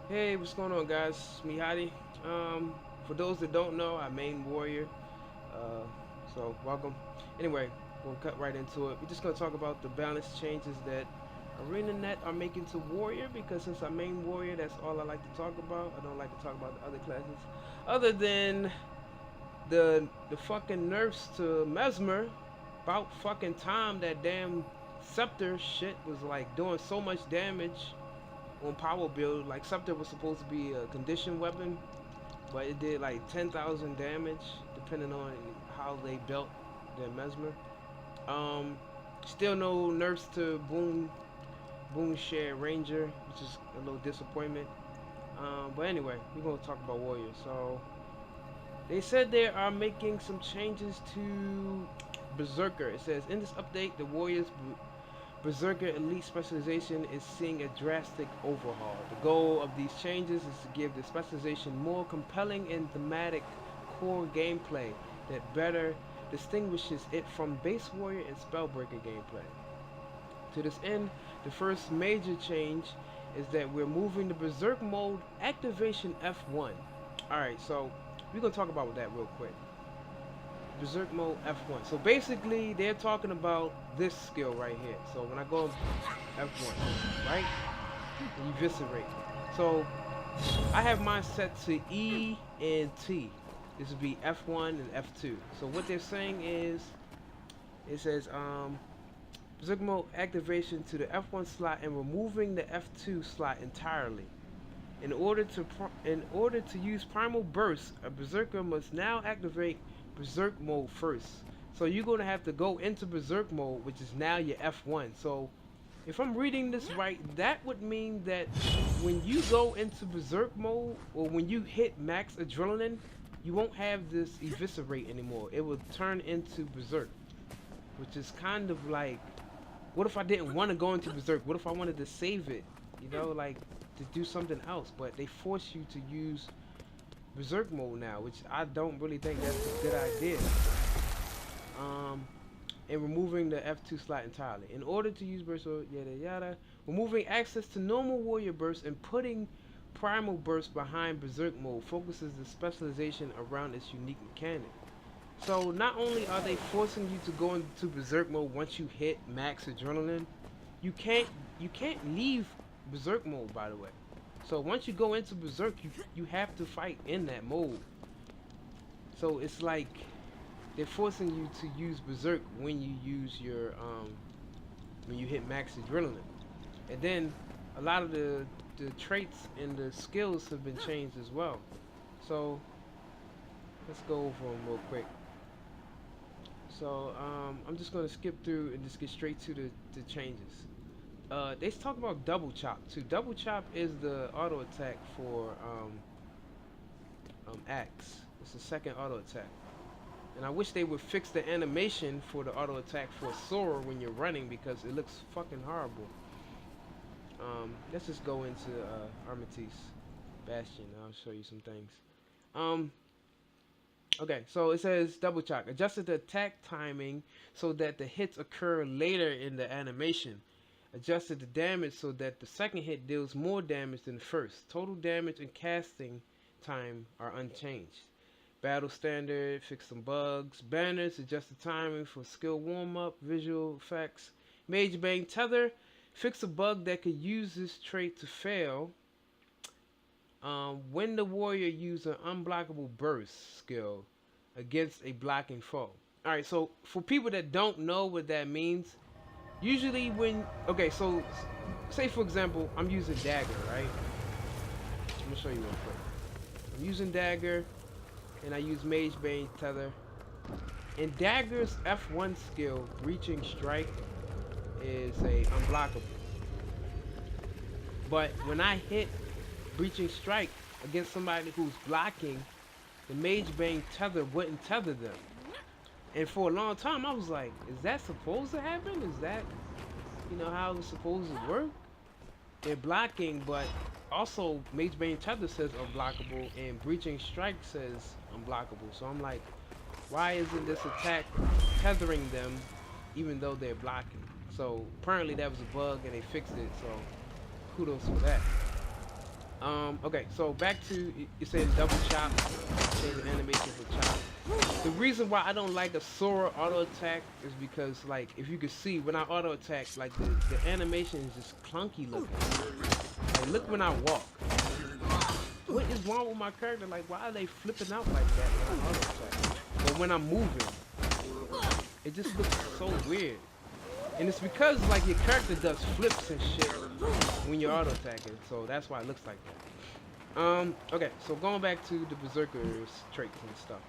Hey, what's going on, guys? It's me, Hadi. For those that don't know, I main warrior. Uh, so welcome. Anyway, we'll cut right into it. We're just gonna talk about the balance changes that ArenaNet are making to warrior because since I main warrior, that's all I like to talk about. I don't like to talk about the other classes, other than the fucking nerfs to Mesmer. About fucking time that damn scepter shit was like doing so much damage on power build. Like Scepter was supposed to be a condition weapon, but it did like 10,000 damage depending on how they built their Mesmer. Um, Still no nerfs to Boom Share Ranger, which is a little disappointment. But anyway, we're gonna talk about Warriors. So they said they are making some changes to Berserker. It says in this update, the Warriors Berserker Elite Specialization is seeing a drastic overhaul. The goal of these changes is to give the specialization more compelling and thematic core gameplay that better distinguishes it from base warrior and spellbreaker gameplay. To this end, the first major change is that we're moving the Berserk mode activation F1. Alright, so we're going to talk about that real quick. Berserk mode F1. So basically, they're talking about this skill right here. So when I go F1, right? And eviscerate. So I have mine set to E and T. This would be F1 and F2. So what they're saying is, it says Berserk mode activation to the F1 slot and removing the F2 slot entirely. In order to use Primal Burst, a Berserker must now activate Berserk mode first. So you're going to have to go into Berserk mode, which is now your F1. So if I'm reading this right, that would mean that when you go into Berserk mode, or when you hit max adrenaline, you won't have this eviscerate anymore. It will turn into Berserk, which is kind of like, what if I didn't want to go into Berserk? What if I wanted to save it? You know, like to do something else, but they force you to use Berserk mode now, which I don't really think that's a good idea. And removing the F2 slot entirely. In order to use Burst, yada yada, removing access to normal warrior burst and putting primal burst behind Berserk mode focuses the specialization around its unique mechanic. So not only are they forcing you to go into Berserk mode once you hit max adrenaline, you can't leave Berserk mode, by the way. So once you go into Berserk, you have to fight in that mode. So it's like they're forcing you to use Berserk when you use your when you hit max adrenaline. And then a lot of the traits and the skills have been changed as well. So let's go over them real quick. So I'm just gonna skip through and just get straight to the changes. They talk about double chop too. Double chop is the auto attack for axe. It's the second auto attack. And I wish they would fix the animation for the auto attack for Sora when you're running because it looks fucking horrible. Let's just go into Armistice Bastion. I'll show you some things. Okay, so it says double chop. Adjusted the attack timing so that the hits occur later in the animation. Adjusted the damage so that the second hit deals more damage than the first. Total damage and casting time are unchanged. Battle standard, fix some bugs. Banners, adjust the timing for skill warm-up, visual effects. Mage Bang Tether, fix a bug that could use this trait to fail. When the warrior uses an unblockable burst skill against a blocking foe. Alright, so for people that don't know what that means, usually when, okay, so say for example, I'm using Dagger, right? I'm gonna show you real quick. I'm using Dagger, and I use Mage Bane Tether. And Dagger's F1 skill, Breaching Strike, is a unblockable. But when I hit Breaching Strike against somebody who's blocking, the Mage Bane Tether wouldn't tether them. And for a long time, I was like, is that supposed to happen? Is that, you know, how it's supposed to work? They're blocking, but also Mage Bane Tether says unblockable, and Breaching Strike says unblockable. So I'm like, why isn't this attack tethering them even though they're blocking? So apparently that was a bug and they fixed it, so kudos for that. Okay, so back to you said double chop, change the animation for chop. The reason why I don't like a Sora auto attack is because, like, if you can see when I auto attack, like the animation is just clunky looking. Like, look when I walk. What is wrong with my character? Like, why are they flipping out like that when I auto attack? Or when I'm moving, it just looks so weird. And it's because like your character does flips and shit when you're auto attacking, so that's why it looks like that. Okay, so going back to the Berserker's traits and stuff.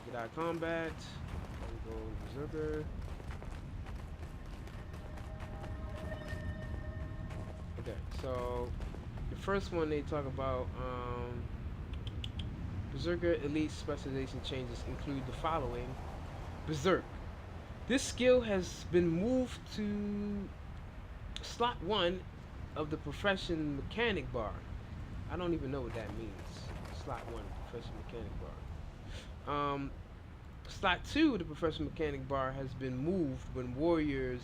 Get out of combat. There we go, Berserker. Okay, so the first one they talk about, Berserker Elite specialization changes include the following. Berserk. This skill has been moved to slot 1 of the profession mechanic bar. I don't even know what that means. Slot 1 profession mechanic bar. Slot 2 of the profession mechanic bar has been moved when warriors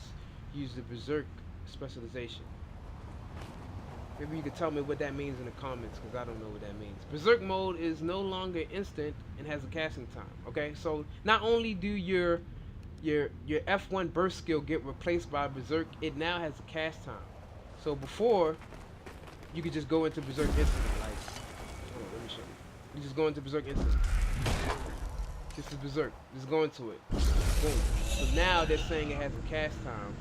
use the Berserk specialization. Maybe you could tell me what that means in the comments, because I don't know what that means. Berserk mode is no longer instant and has a casting time. Okay, so not only do your F1 burst skill get replaced by Berserk, it now has a cast time. So before, you could just go into Berserk instantly. Like, hold on, let me show you. You just go into Berserk instantly. This is Berserk. Just go into it. Boom. So now they're saying it has a cast time,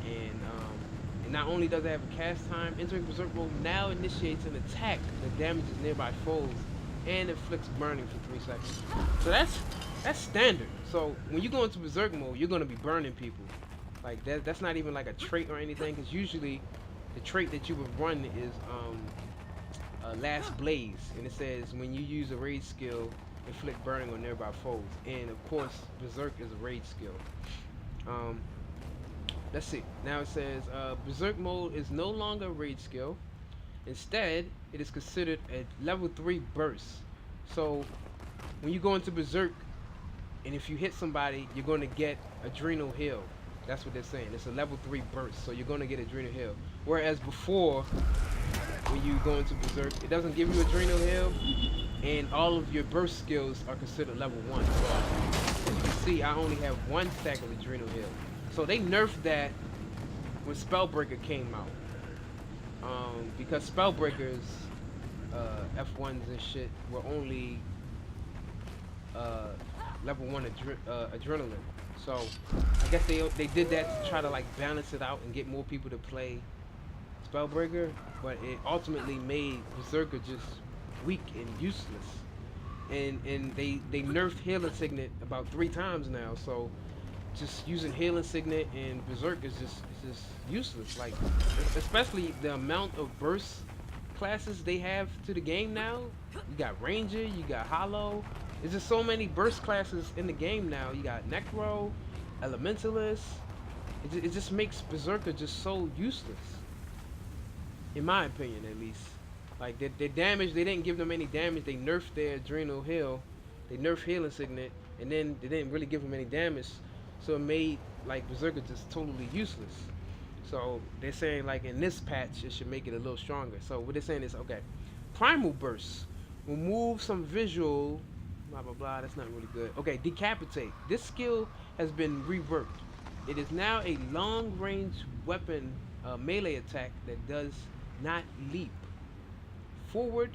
and not only does it have a cast time, entering Berserk mode now initiates an attack that damages nearby foes and inflicts burning for 3 seconds. So that's standard. So when you go into Berserk mode, you're gonna be burning people. Like that's not even like a trait or anything, because usually the trait that you would run is Last Blaze, and it says when you use a rage skill, inflict burning on nearby foes. And of course, Berserk is a rage skill. Let's see. Now it says Berserk mode is no longer a rage skill. Instead, it is considered a level 3 burst. So when you go into Berserk, and if you hit somebody, you're going to get Adrenal Heal. That's what they're saying. It's a level 3 burst, so you're going to get Adrenal Heal. Whereas before, when you go into Berserk, it doesn't give you Adrenal Heal, and all of your burst skills are considered level 1. So as you can see, I only have 1 stack of Adrenal Heal. So they nerfed that when Spellbreaker came out. Because Spellbreakers, F1s and shit, were only level 1 adrenaline. So I guess they did that to try to like balance it out and get more people to play Spellbreaker, but it ultimately made Berserker just weak and useless. And they nerfed Healing Signet about 3 times now, so just using Healing Signet and Berserk is just useless. Like, especially the amount of burst classes they have to the game now. You got Ranger, you got Hollow. There's just so many burst classes in the game now. You got Necro, Elementalist. It just makes Berserker just so useless, in my opinion, at least. Like their damage, they didn't give them any damage. They nerfed their Adrenal Heal, they nerfed Healing Signet, and then they didn't really give them any damage. So it made like Berserker just totally useless. So they're saying like in this patch it should make it a little stronger. So what they're saying is, okay, Primal Burst will move some visual, blah blah blah. That's not really good. Okay, Decapitate. This skill has been reworked. It is now a long-range weapon melee attack that does not leap forward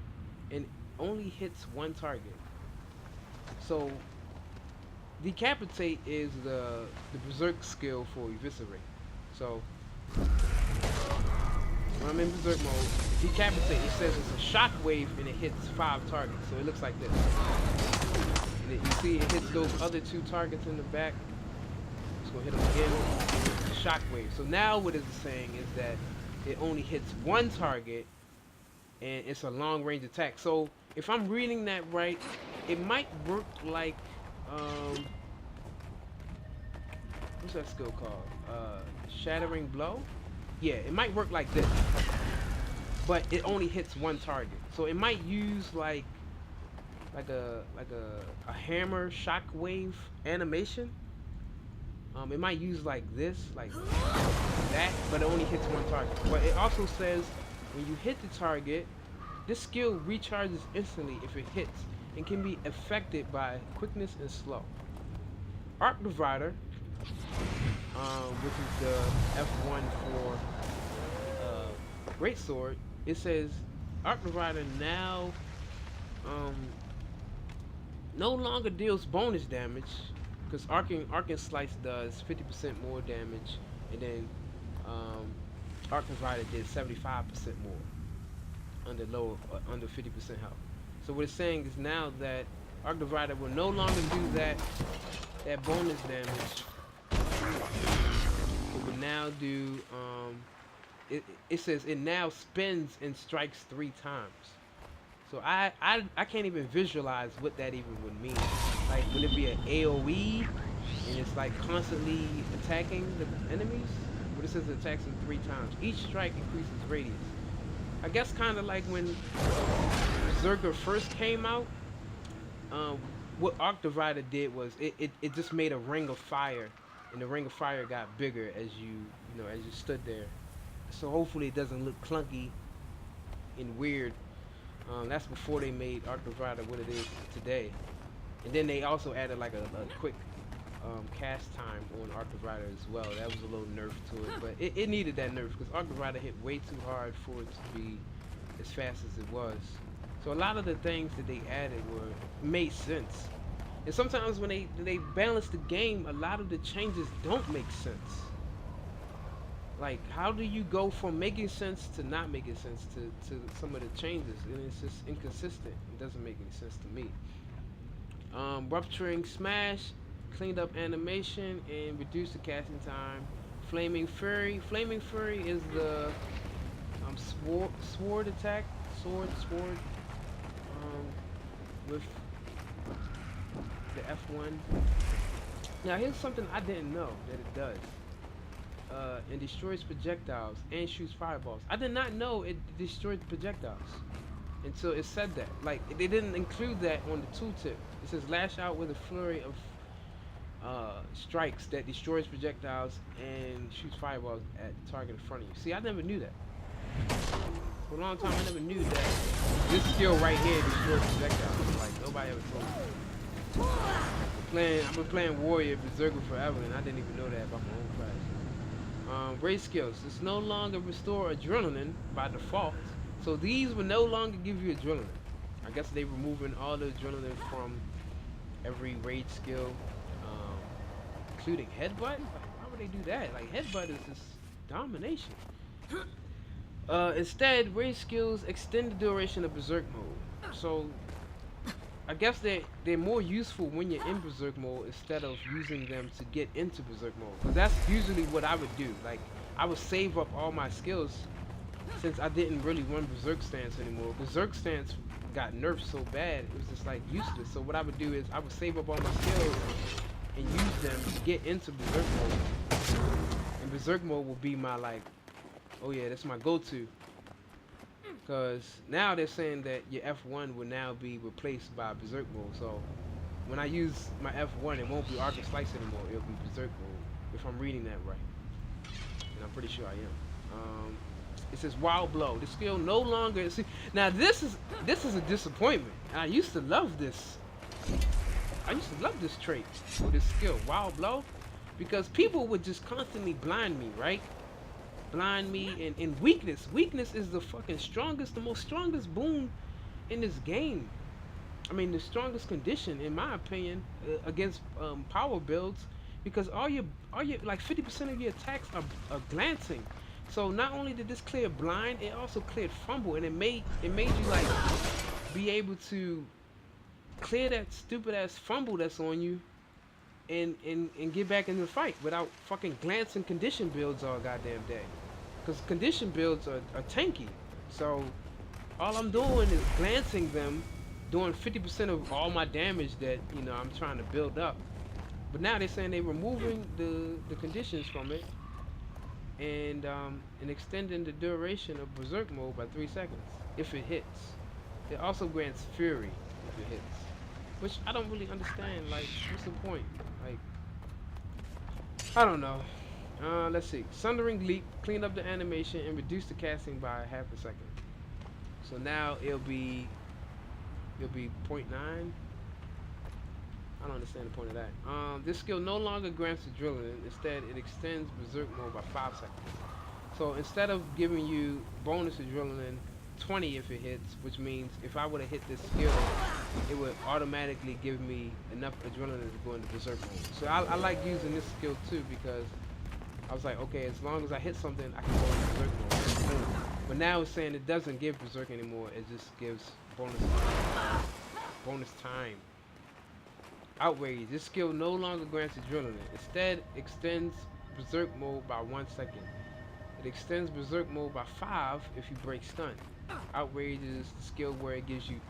and only hits 1 target. So Decapitate is the Berserk skill for Eviscerate. So when I'm in Berserk mode, Decapitate, it says it's a shockwave and it hits 5 targets. So it looks like this. And you see it hits those other 2 targets in the back. Just gonna hit them again. Shockwave. So now what it's saying is that it only hits 1 target and it's a long range attack. So if I'm reading that right, it might work like what's that skill called? Shattering Blow? Yeah, it might work like this, but it only hits 1 target. So it might use like a hammer shockwave animation. It might use like this, like that, but it only hits 1 target. But it also says When you hit the target, this skill recharges instantly if it hits and can be affected by quickness and slow. Arc Divider, which is the F1 for Greatsword, it says Arc Divider now um, no longer deals bonus damage because Arcing Slice does 50% more damage, and then Arc Divider did 75% more under 50% health. So what it's saying is now that Arc Divider will no longer do that bonus damage. It will now do it says it now spins and strikes 3 times. So I can't even visualize what that even would mean. Like, would it be an AoE and it's like constantly attacking the enemies? But it says it attacks them 3 times. Each strike increases radius. I guess kind of like when Berserker first came out. What Arc Divider did was it just made a ring of fire, and the ring of fire got bigger as as you stood there. So hopefully it doesn't look clunky and weird. That's before they made Arc Divider what it is today. And then they also added like a quick cast time on Arc Divider as well. That was a little nerf to it, but it needed that nerf because Arc Divider hit way too hard for it to be as fast as it was. So a lot of the things that they added made sense. And sometimes when they balance the game, a lot of the changes don't make sense. Like, how do you go from making sense to not making sense to some of the changes? And it's just inconsistent. It doesn't make any sense to me. Rupturing Smash, cleaned up animation, and reduced the casting time. Flaming Fury. Flaming Fury is the sword attack. Sword. With the F1. Now here's something I didn't know that it does. And destroys projectiles and shoots fireballs. I did not know it destroyed projectiles until it said that. Like, they didn't include that on the tooltip. It says lash out with a flurry of strikes that destroys projectiles and shoots fireballs at the target in front of you. See, I never knew that. For a long time, I never knew that this skill right here destroys projectiles. Like, nobody ever told me. I've been playing Warrior Berserker forever, and I didn't even know that about my own class. Raid skills. This no longer restore adrenaline by default, so these will no longer give you adrenaline. I guess they're removing all the adrenaline from every raid skill, including headbutt. Like, why would they do that? Like, headbutt is just domination. Instead, raid skills extend the duration of Berserk mode. So I guess they're more useful when you're in Berserk mode instead of using them to get into Berserk mode. Because that's usually what I would do. Like, I would save up all my skills since I didn't really run Berserk stance anymore. Berserk stance got nerfed so bad, it was just like useless. So what I would do is I would save up all my skills and use them to get into Berserk mode. And Berserk mode will be my, like, oh yeah, that's my go-to. Because now they're saying that your F1 will now be replaced by Berserk mode. So when I use my F1, it won't be Arc and Slice anymore. It'll be Berserk mode, if I'm reading that right. And I'm pretty sure I am. It says Wild Blow. The skill no longer... See, now this is a disappointment. I used to love this. I used to love this trait, or this skill, Wild Blow. Because people would just constantly blind me, right? Blind me and weakness. Weakness is the fucking strongest, the most strongest boon in this game. I mean, the strongest condition, in my opinion, against power builds, because all your like 50% of your attacks are glancing. So not only did this clear blind, it also cleared fumble, and it made you like be able to clear that stupid ass fumble that's on you, and get back in the fight without fucking glancing condition builds all goddamn day. Because condition builds are tanky. So all I'm doing is glancing them, doing 50% of all my damage that, I'm trying to build up. But now they're saying they're removing the conditions from it and extending the duration of Berserk mode by 3 seconds if it hits. It also grants Fury if it hits. Which I don't really understand. Like, what's the point? Like, I don't know. Let's see. Sundering Leap, clean up the animation and reduce the casting by half a second. So now it'll be point 0.9. I don't understand the point of that. This skill no longer grants adrenaline. Instead, it extends Berserk mode by 5 seconds. So instead of giving you bonus adrenaline 20 if it hits, which means if I would have hit this skill, it would automatically give me enough adrenaline to go into Berserk mode. So I like using this skill too because I was like, okay, as long as I hit something, I can go into Berserk mode. But now it's saying it doesn't give Berserk anymore. It just gives bonus time. Outrage. This skill no longer grants adrenaline. Instead, extends Berserk mode by 1 second. It extends Berserk mode by 5 if you break stun. Outrage is the skill where it gives you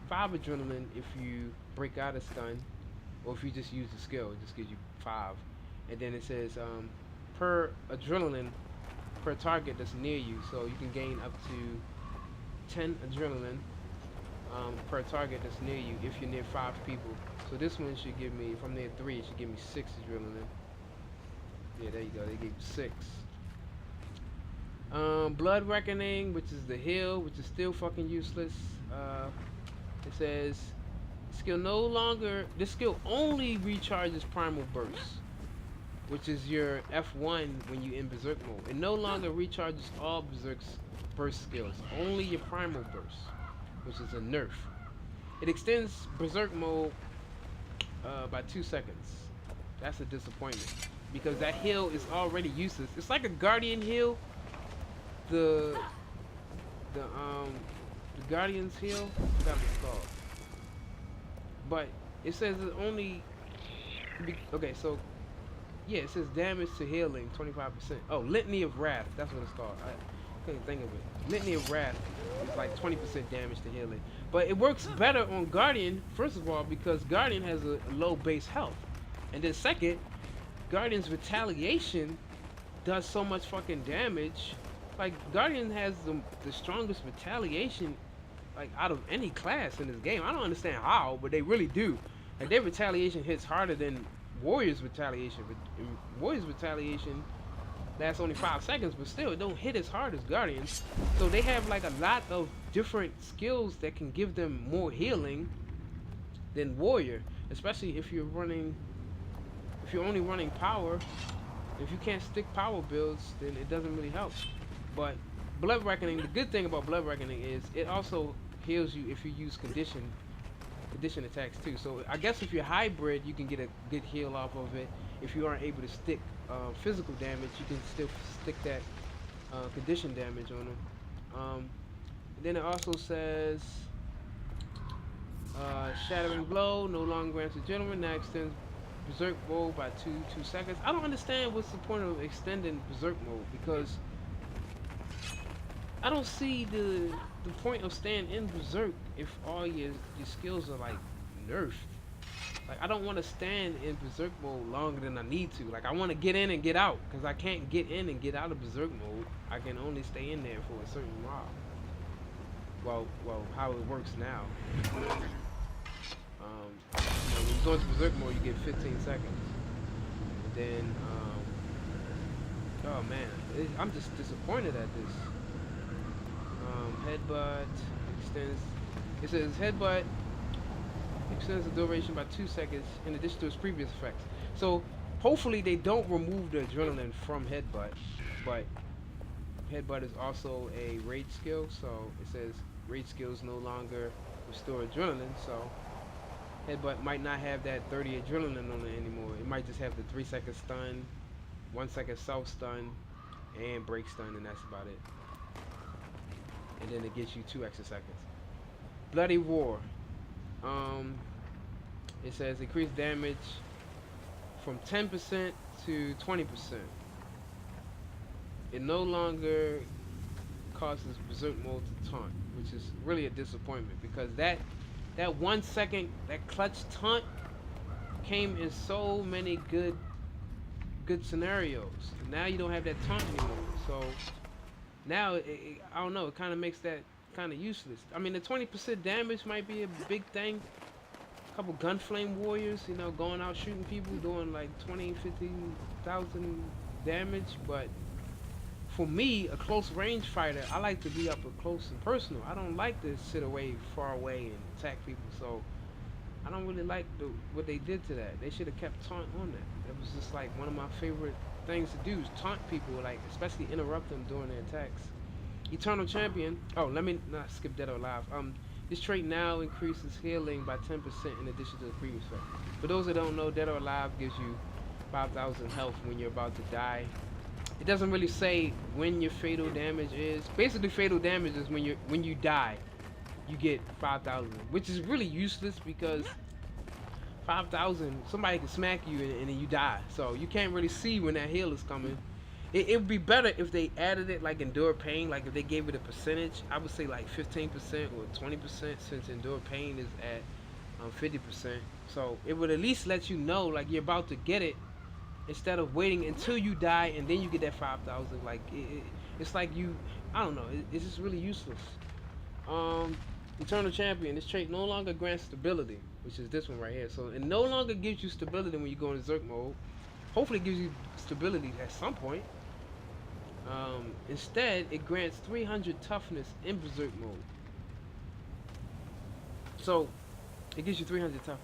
5 adrenaline if you break out of stun, or if you just use the skill, it just gives you 5. And then it says per adrenaline per target that's near you, so you can gain up to 10 adrenaline per target that's near you if you're near 5 people. So this one should give me, if I'm near 3, it should give me 6 adrenaline. Yeah, there you go, they gave you 6. Blood Reckoning, which is the heal, which is still fucking useless. It says this skill only recharges primal burst, which is your F1 when you in Berserk mode. It no longer recharges all Berserk's burst skills, only your primal burst, which is a nerf. It extends Berserk mode by 2 seconds. That's a disappointment because that heal is already useless. It's like a Guardian heal. The Guardian's heal, I forgot what it's called. But it says it only. Okay, so yeah, it says damage to healing 25%. Oh, Litany of Wrath, that's what it's called. I couldn't think of it. Litany of Wrath is like 20% damage to healing. But it works better on Guardian, first of all, because Guardian has a low base health. And then second, Guardian's Retaliation does so much fucking damage. Like, Guardian has the strongest retaliation, like, out of any class in this game. I don't understand how, but they really do. Like, their retaliation hits harder than Warrior's retaliation. But Warrior's retaliation lasts only 5 seconds, but still, it don't hit as hard as Guardian's. So they have, like, a lot of different skills that can give them more healing than Warrior. Especially if you're only running power. If you can't stick power builds, then it doesn't really help. But Blood Reckoning, the good thing about Blood Reckoning is it also heals you if you use condition attacks too. So I guess if you're hybrid, you can get a good heal off of it. If you aren't able to stick physical damage, you can still stick that condition damage on them. Then it also says Shattering Blow no longer grants adrenaline, now extends Berserk mode by 2 seconds. I don't understand what's the point of extending Berserk mode, because I don't see the point of staying in Berserk if all your skills are like nerfed. Like, I don't want to stand in Berserk mode longer than I need to. Like, I want to get in and get out, because I can't get in and get out of Berserk mode. I can only stay in there for a certain while. Well, how it works now. When you go into Berserk mode, you get 15 seconds. And then, oh man, I'm just disappointed at this. Headbutt extends. It says headbutt extends the duration by 2 seconds in addition to its previous effects. So hopefully they don't remove the adrenaline from headbutt, but headbutt is also a rage skill. So it says rage skills no longer restore adrenaline. So headbutt might not have that 30 adrenaline on it anymore. It might just have the 3-second stun, 1 second self stun, and break stun, and that's about it. And then it gets you 2 extra seconds. Bloody War. It says increased damage from 10% to 20%. It no longer causes Berserk mode to taunt, which is really a disappointment, because that 1 second, that clutch taunt came in so many good scenarios. Now you don't have that taunt anymore. So now, I don't know, it kind of makes that kind of useless. I mean, the 20% damage might be a big thing. A couple gunflame warriors, you know, going out shooting people, doing like 20, 50,000 damage, but for me, a close range fighter, I like to be up close and personal. I don't like to sit away, far away, and attack people. So I don't really like what they did to that. They should have kept taunt on that. That was just like one of my favorite things to do is taunt people, like especially interrupt them during their attacks. Eternal Champion. Oh, let me not skip Dead or Alive. This trait now increases healing by 10% in addition to the previous one. For those that don't know, Dead or Alive gives you 5,000 health when you're about to die. It doesn't really say when your fatal damage is. Basically, fatal damage is when you die, you get 5,000, which is really useless because 5,000 somebody can smack you and then you die. So you can't really see when that heal is coming. It would be better if they added it like endure pain, like if they gave it a percentage. I would say like 15% or 20% since endure pain is at 50%. So it would at least let you know like you're about to get it instead of waiting until you die and then you get that 5,000. Like it's like you, I don't know. It's just really useless. Eternal Champion. This trait no longer grants stability, which is this one right here. So it no longer gives you stability when you go into Berserk mode. Hopefully it gives you stability at some point. Instead, it grants 300 toughness in Berserk mode. So, it gives you 300 toughness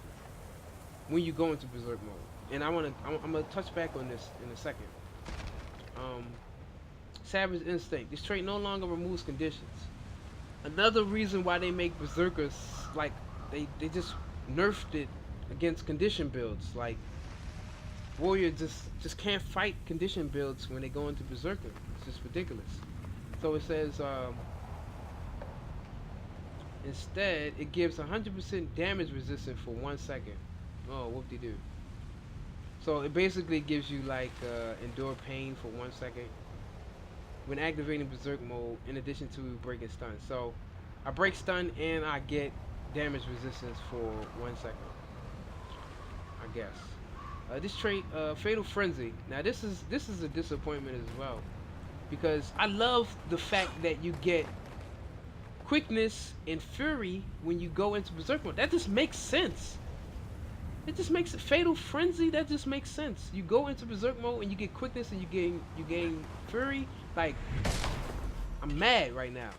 when you go into Berserk mode. And I'm gonna touch back on this in a second. Savage Instinct. This trait no longer removes conditions. Another reason why they make Berserkers, like, they just nerfed it against condition builds. Like, Warrior just can't fight condition builds when they go into Berserker. It's just ridiculous. So it says, instead, it gives 100% damage resistance for 1 second. Oh, whoop-de-doo. So it basically gives you like endure pain for 1 second when activating Berserk mode in addition to breaking stun. So I break stun and I get damage resistance for 1 second, I guess. This trait, Fatal Frenzy. Now this is a disappointment as well, because I love the fact that you get quickness and fury when you go into Berserk mode. That just makes sense. It just makes it Fatal Frenzy. That just makes sense. You go into Berserk mode and you get quickness and you gain fury. Like, I'm mad right now.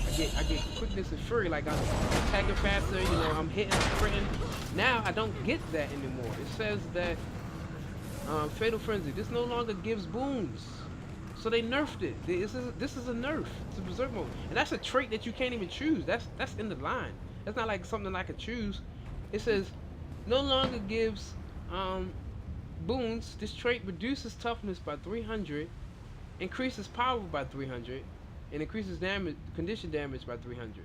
I get quickness and fury. Like I'm attacking faster. You know, I'm hitting, I'm critting. Now I don't get that anymore. It says that Fatal Frenzy. This no longer gives boons. So they nerfed it. This is a nerf to Berserk mode, and that's a trait that you can't even choose. That's in the line. That's not like something I could choose. It says no longer gives boons. This trait reduces toughness by 300, increases power by 300, and increases damage, condition damage by 300.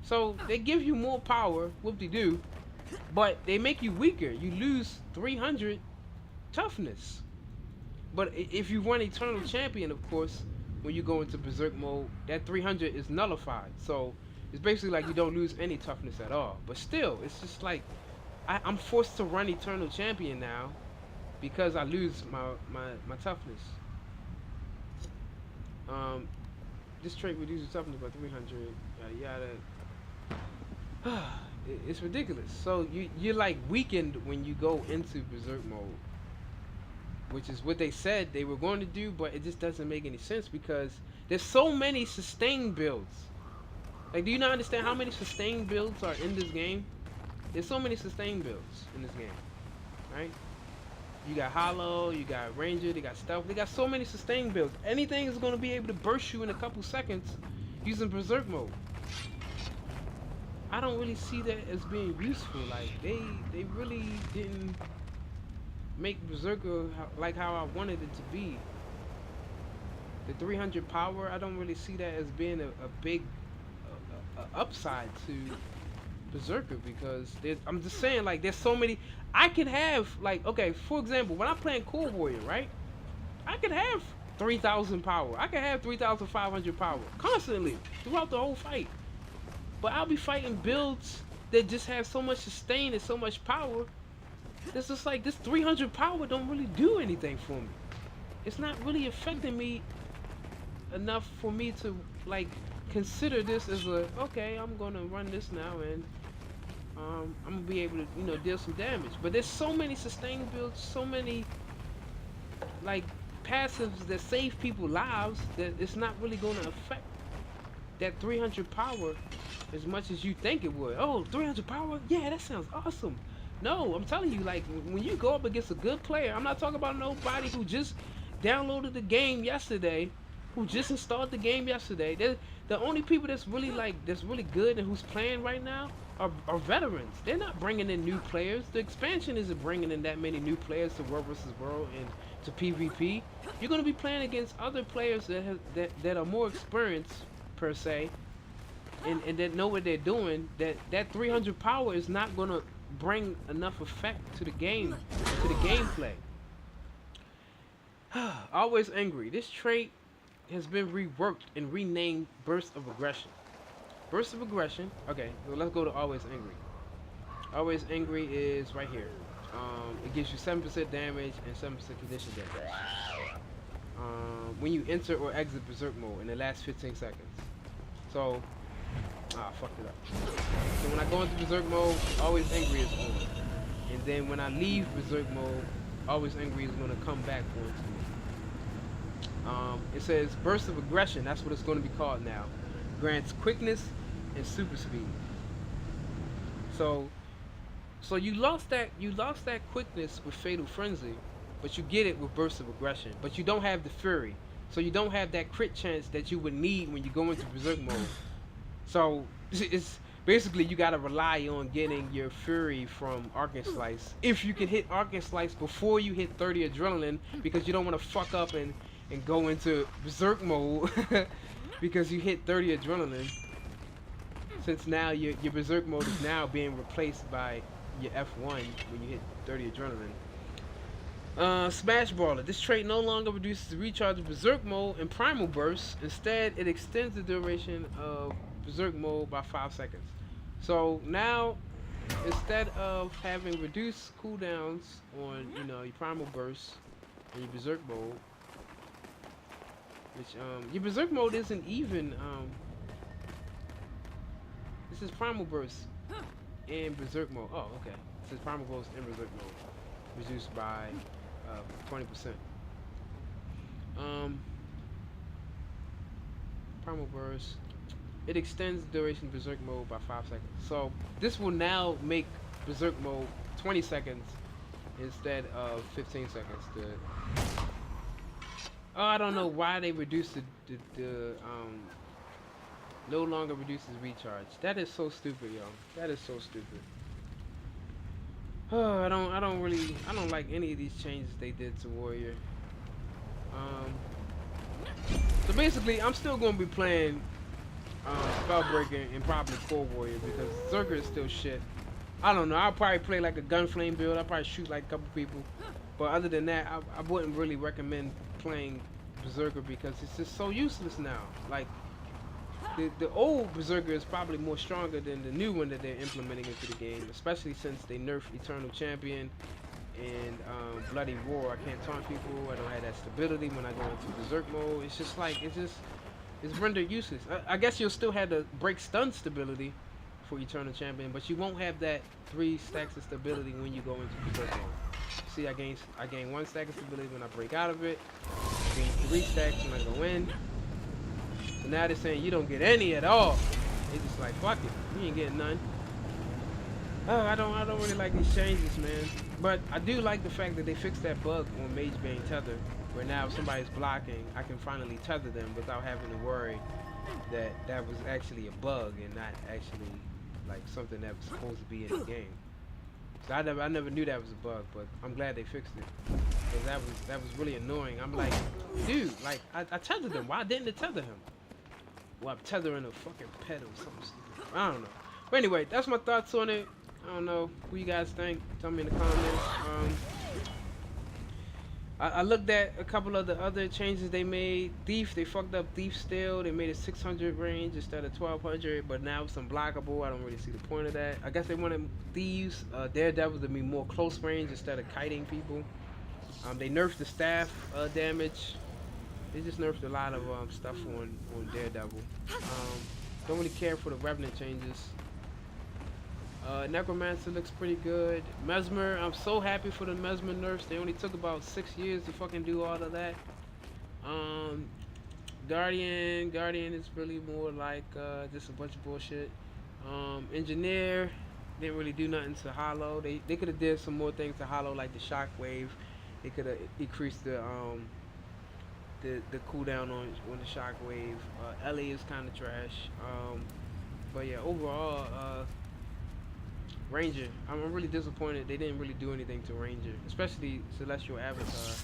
So they give you more power, whoop-de-doo, but they make you weaker. You lose 300 toughness. But if you run Eternal Champion, of course, when you go into Berserk mode, that 300 is nullified. So it's basically like you don't lose any toughness at all. But still, it's just like I'm forced to run Eternal Champion now because I lose my toughness. This trait reduces toughness by 300. Yada yada. It's ridiculous. So you're like weakened when you go into Berserk mode, which is what they said they were going to do, but it just doesn't make any sense because there's so many sustain builds. Like, do you not understand how many sustain builds are in this game? There's so many sustain builds in this game, right? You got Hollow, you got Ranger, they got Stealth. They got so many sustain builds. Anything is going to be able to burst you in a couple seconds using Berserk mode. I don't really see that as being useful. Like, they really didn't make Berserker like how I wanted it to be. The 300 power, I don't really see that as being a big upside to Berserker, because I'm just saying, like, there's so many. I could have, like, okay, for example, when I'm playing Cold Warrior, right? I could have 3,000 power. I could have 3,500 power constantly throughout the whole fight. But I'll be fighting builds that just have so much sustain and so much power. It's just like this 300 power don't really do anything for me. It's not really affecting me enough for me to, like, consider this as a, okay, I'm gonna run this now and I'm gonna be able to, you know, deal some damage. But there's so many sustain builds, so many, like, passives that save people lives, that it's not really going to affect that 300 power as much as you think it would. Oh, 300 power? Yeah, that sounds awesome. No, I'm telling you, like, when you go up against a good player, I'm not talking about nobody who just downloaded the game yesterday, who just installed the game yesterday. The only people that's really that's really good and who's playing right now are veterans. They're not bringing in new players. The expansion isn't bringing in that many new players to World versus World and to PvP. You're going to be playing against other players that are more experienced per se, and that know what they're doing. That 300 power is not going to bring enough effect to the game, to the gameplay. Always angry. This trait has been reworked and renamed Burst of Aggression. Burst of Aggression. Okay, so let's go to Always Angry. Always Angry is right here. It gives you 7% damage and 7% condition damage. When you enter or exit Berserk mode in the last 15 seconds. So, I fucked it up. So when I go into Berserk mode, Always Angry is on. And then when I leave Berserk mode, Always Angry is going to come back onto me. It says Burst of Aggression, that's what it's going to be called now. Grants quickness and super speed. So you lost that quickness with Fatal Frenzy, but you get it with Burst of Aggression. But you don't have the Fury. So you don't have that crit chance that you would need when you go into Berserk mode. So it's basically you gotta rely on getting your Fury from Arc and Slice. If you can hit Arc and Slice before you hit 30 Adrenaline, because you don't want to fuck up and go into Berserk mode because you hit 30 Adrenaline. Since now your Berserk mode is now being replaced by your F1 when you hit 30 Adrenaline. Smash Baller. This trait no longer reduces the recharge of Berserk mode and Primal Burst. Instead, it extends the duration of Berserk mode by 5 seconds. So now, instead of having reduced cooldowns on your Primal Burst and your Berserk mode, which your Berserk mode isn't even this is Primal Burst in Berserk mode. Oh, okay. This is Primal Burst in Berserk mode, reduced by 20%. Primal Burst. It extends the duration of Berserk mode by 5 seconds. So this will now make Berserk mode 20 seconds instead of 15 seconds. I don't know why they reduced the no longer reduces recharge. That is so stupid, yo. That is so stupid. I don't like any of these changes they did to Warrior. So basically, I'm still gonna be playing Spellbreaker and probably Core Warrior because Berserker is still shit. I don't know. I'll probably play like a Gunflame build. I'll probably shoot like a couple people. But other than that, I wouldn't really recommend playing Berserker because it's just so useless now. Like the old Berserker is probably more stronger than the new one that they're implementing into the game, especially since they nerfed Eternal Champion and Bloody War. I can't taunt people. I don't have that stability when I go into Berserk mode. It's just like it's rendered useless. I guess you'll still have the break stun stability for Eternal Champion, but you won't have that 3 stacks of stability when you go into Berserk mode. See, I gain 1 stack of stability when I break out of it. I gain 3 stacks when I go in. So now they're saying you don't get any at all. They just like, fuck it, you ain't getting none. I don't really like these changes, man. But I do like the fact that they fixed that bug on Mage Bane Tether, where now if somebody's blocking, I can finally tether them without having to worry that that was actually a bug and not actually like something that was supposed to be in the game. So I never knew that was a bug, but I'm glad they fixed it. Because that was really annoying. I'm like, dude, like I tethered him. Why didn't it tether him? Well, I'm tethering a fucking pet or something stupid. I don't know. But anyway, that's my thoughts on it. I don't know. What you guys think? Tell me in the comments. I looked at a couple of the other changes they made. Thief, they fucked up Thief still. They made it 600 range instead of 1200, but now it's unblockable. I don't really see the point of that. I guess they wanted Thieves, Daredevil to be more close range instead of kiting people. They nerfed the staff damage. They just nerfed a lot of stuff on Daredevil. Don't really care for the Revenant changes. Necromancer looks pretty good. Mesmer, I'm so happy for the Mesmer nerfs. They only took about 6 years to fucking do all of that. Um, Guardian is really more like just a bunch of bullshit. Engineer didn't really do nothing to Hollow. They could have did some more things to Hollow, like the Shockwave. They could have increased the cooldown on the Shockwave. Ellie is kind of trash. But yeah, overall, Ranger. I'm really disappointed they didn't really do anything to Ranger, especially Celestial Avatar.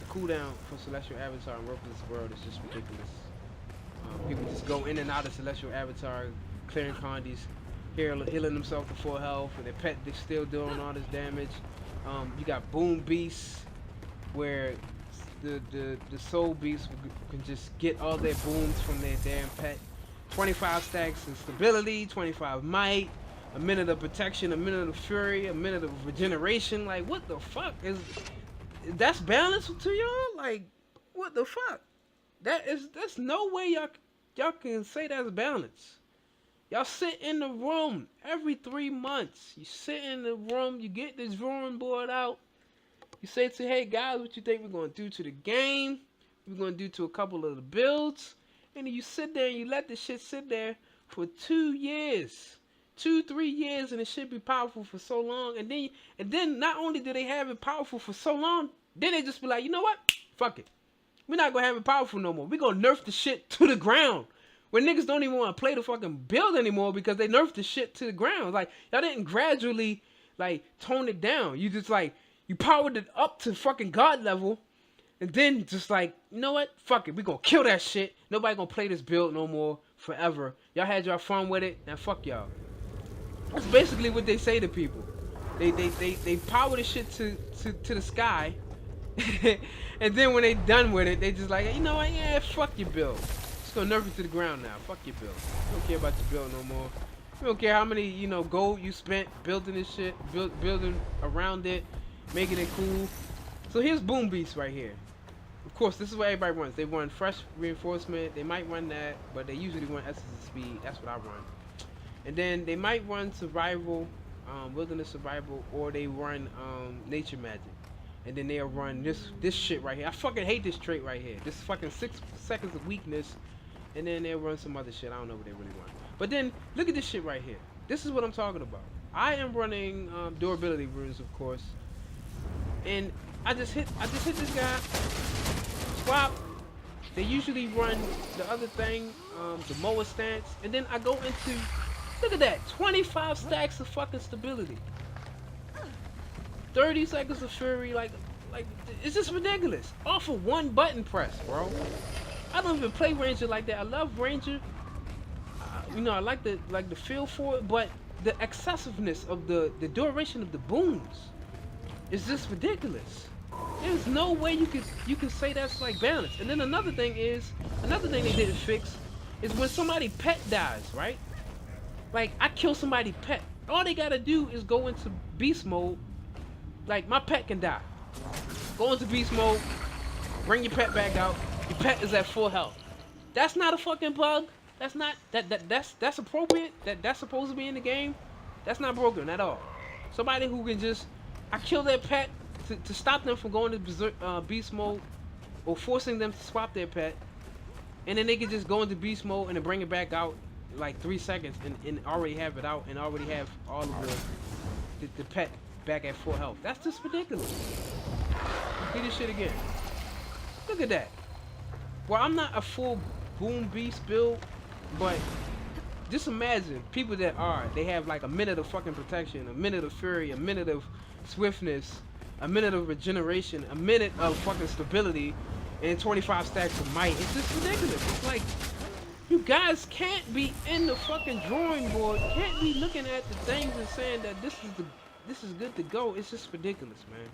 The cooldown for Celestial Avatar in Ruthless World is just ridiculous. People just go in and out of Celestial Avatar, clearing condies, healing themselves to full health, and their pet is still doing all this damage. You got Boom Beasts, where the Soul Beasts can just get all their booms from their damn pet. 25 stacks of stability, 25 might, a minute of protection, a minute of fury, a minute of regeneration. Like, what the fuck that's balanced to y'all? Like, what the fuck? That's no way y'all can say that's balanced. Y'all sit in the room every 3 months. You sit in the room, you get this drawing board out. You say to, hey guys, what you think we're gonna do to the game? We're gonna do to a couple of the builds. And then you sit there and you let this shit sit there for 2 years. 2-3 years, and it should be powerful for so long. And then not only do they have it powerful for so long, then they just be like, you know what? Fuck it. We're not gonna have it powerful no more. We're gonna nerf the shit to the ground. Where niggas don't even want to play the fucking build anymore because they nerfed the shit to the ground. Like, y'all didn't gradually, like, tone it down. You just, like, you powered it up to fucking God level. And then just like, you know what? Fuck it. We gonna kill that shit. Nobody gonna play this build no more forever. Y'all had y'all fun with it. Now fuck y'all. That's basically what they say to people. They power the shit to the sky. And then when they done with it, they just like, you know what? Yeah, fuck your build. Just gonna nerf it to the ground now. Fuck your build. We don't care about your build no more. We don't care how many, you know, gold you spent building this shit, building around it, making it cool. So here's Boom Beast right here. Of course, this is what everybody runs. They run Fresh Reinforcement. They might run that, but they usually run Essence of Speed. That's what I run. And then they might run Survival, Wilderness Survival, or they run Nature Magic. And then they'll run this shit right here. I fucking hate this trait right here. This fucking 6 seconds of weakness. And then they'll run some other shit. I don't know what they really run. But then, look at this shit right here. This is what I'm talking about. I am running durability runes, of course. And I just hit this guy. Swap. They usually run the other thing, the Moa stance. And then I go into, look at that, 25 stacks of fucking stability. 30 seconds of fury, like it's just ridiculous. Off of one button press, bro. I don't even play Ranger like that. I love Ranger. You know, I like the feel for it, but the excessiveness of the duration of the booms is just ridiculous. There's no way you can say that's like balanced. And then another thing they didn't fix is when somebody pet dies, right? Like, I kill somebody pet. All they gotta do is go into beast mode. Like, my pet can die. Go into beast mode, bring your pet back out. Your pet is at full health. That's not a fucking bug. That's not that's appropriate. That's supposed to be in the game. That's not broken at all. Somebody who can just, I kill their pet to stop them from going to beast mode, or forcing them to swap their pet, and then they can just go into beast mode and then bring it back out in like 3 seconds and already have it out and already have all of the pet back at full health. That's just ridiculous. Do this shit again. Look at that. Well, I'm not a full Boom Beast build, but just imagine people that they have like a minute of fucking protection, a minute of fury, a minute of swiftness, a minute of regeneration, a minute of fucking stability, and 25 stacks of might. It's just ridiculous. It's like, you guys can't be in the fucking drawing board, can't be looking at the things and saying that this is good to go. It's just ridiculous, man.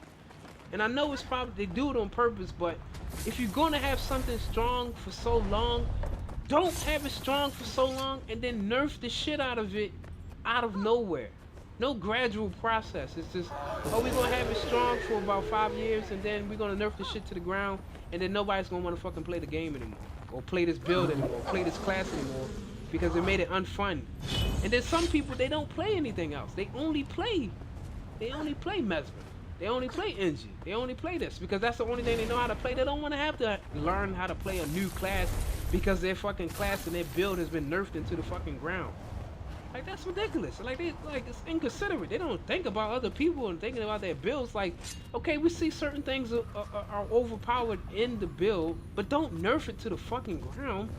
And I know it's probably, they do it on purpose, but if you're gonna have something strong for so long, don't have it strong for so long and then nerf the shit out of it out of nowhere. No gradual process. It's just, oh, we're gonna have it strong for about 5 years and then we're gonna nerf the shit to the ground and then nobody's gonna wanna fucking play the game anymore. Or play this build anymore, or play this class anymore, because it made it unfun. And then some people, they don't play anything else. They only play Mesmer. They only play Engie. They only play this because that's the only thing they know how to play. They don't want to have to learn how to play a new class because their fucking class and their build has been nerfed into the fucking ground. Like, that's ridiculous. Like, it's inconsiderate. They don't think about other people and thinking about their builds. Like, okay, we see certain things are overpowered in the build, but don't nerf it to the fucking ground.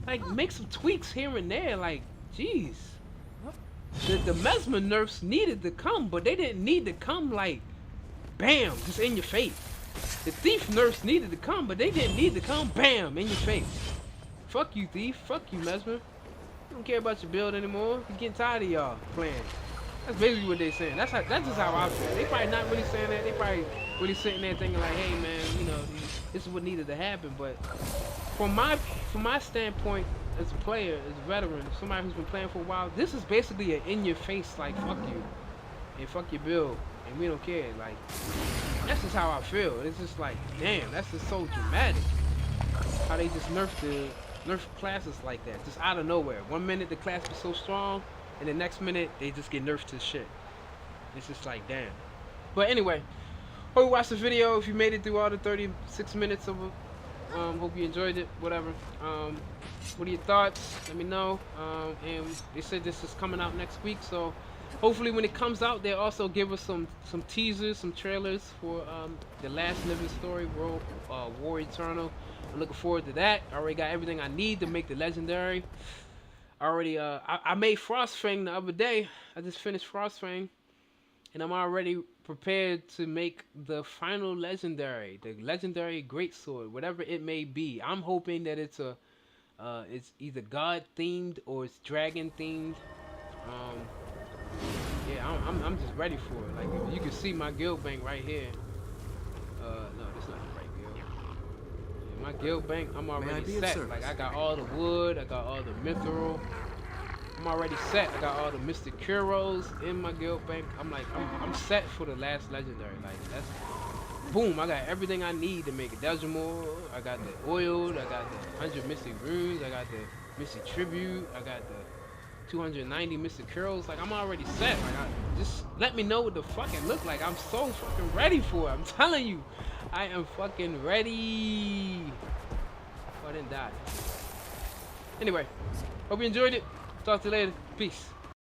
Like, make some tweaks here and there. Like, jeez. The Mesmer nerfs needed to come, but they didn't need to come like, bam, just in your face. The Thief nerfs needed to come, but they didn't need to come, bam, in your face. Fuck you, Thief. Fuck you, Mesmer. I don't care about your build anymore. He's getting tired of y'all playing. That's basically what they're saying. That's just how I feel. They probably not really saying that. They probably really sitting there thinking like, hey man, you know, this is what needed to happen. But from my standpoint as a player, as a veteran, somebody who's been playing for a while, this is basically an in-your-face like fuck you and fuck your build and we don't care. Like, that's just how I feel. It's just like, damn, that's just so dramatic. How they just nerf classes like that, just out of nowhere. 1 minute the class is so strong, and the next minute they just get nerfed to shit. It's just like, damn. But anyway, hope you watched the video. If you made it through all the 36 minutes of it, hope you enjoyed it. Whatever. What are your thoughts? Let me know. And they said this is coming out next week, so hopefully when it comes out, they'll also give us some teasers, some trailers for the Last Living Story World War Eternal. I'm looking forward to that. I already got everything I need to make the legendary. I made Frostfang the other day. I just finished Frostfang, and I'm already prepared to make the final legendary, the legendary greatsword, whatever it may be. I'm hoping that it's either god themed or it's dragon themed. Yeah, I'm just ready for it. Like, you can see my guild bank right here. No, that's not the right guild. Yeah, my guild bank, I'm already set. Like, I got all the wood, I got all the mithril. I'm already set. I got all the Mystic Heroes in my guild bank. I'm set for the last legendary. Like, that's boom. I got everything I need to make it. Dejamor. I got the oiled. I got the 100 Mystic Runes. I got the Mystic Tribute. I got the 290 Mystic Heroes. Like, I'm already set. Like, just let me know what the fuck it look like. I'm so fucking ready for it. I'm telling you, I am fucking ready. Oh, I didn't die. Anyway, hope you enjoyed it. Talk to you later. Peace.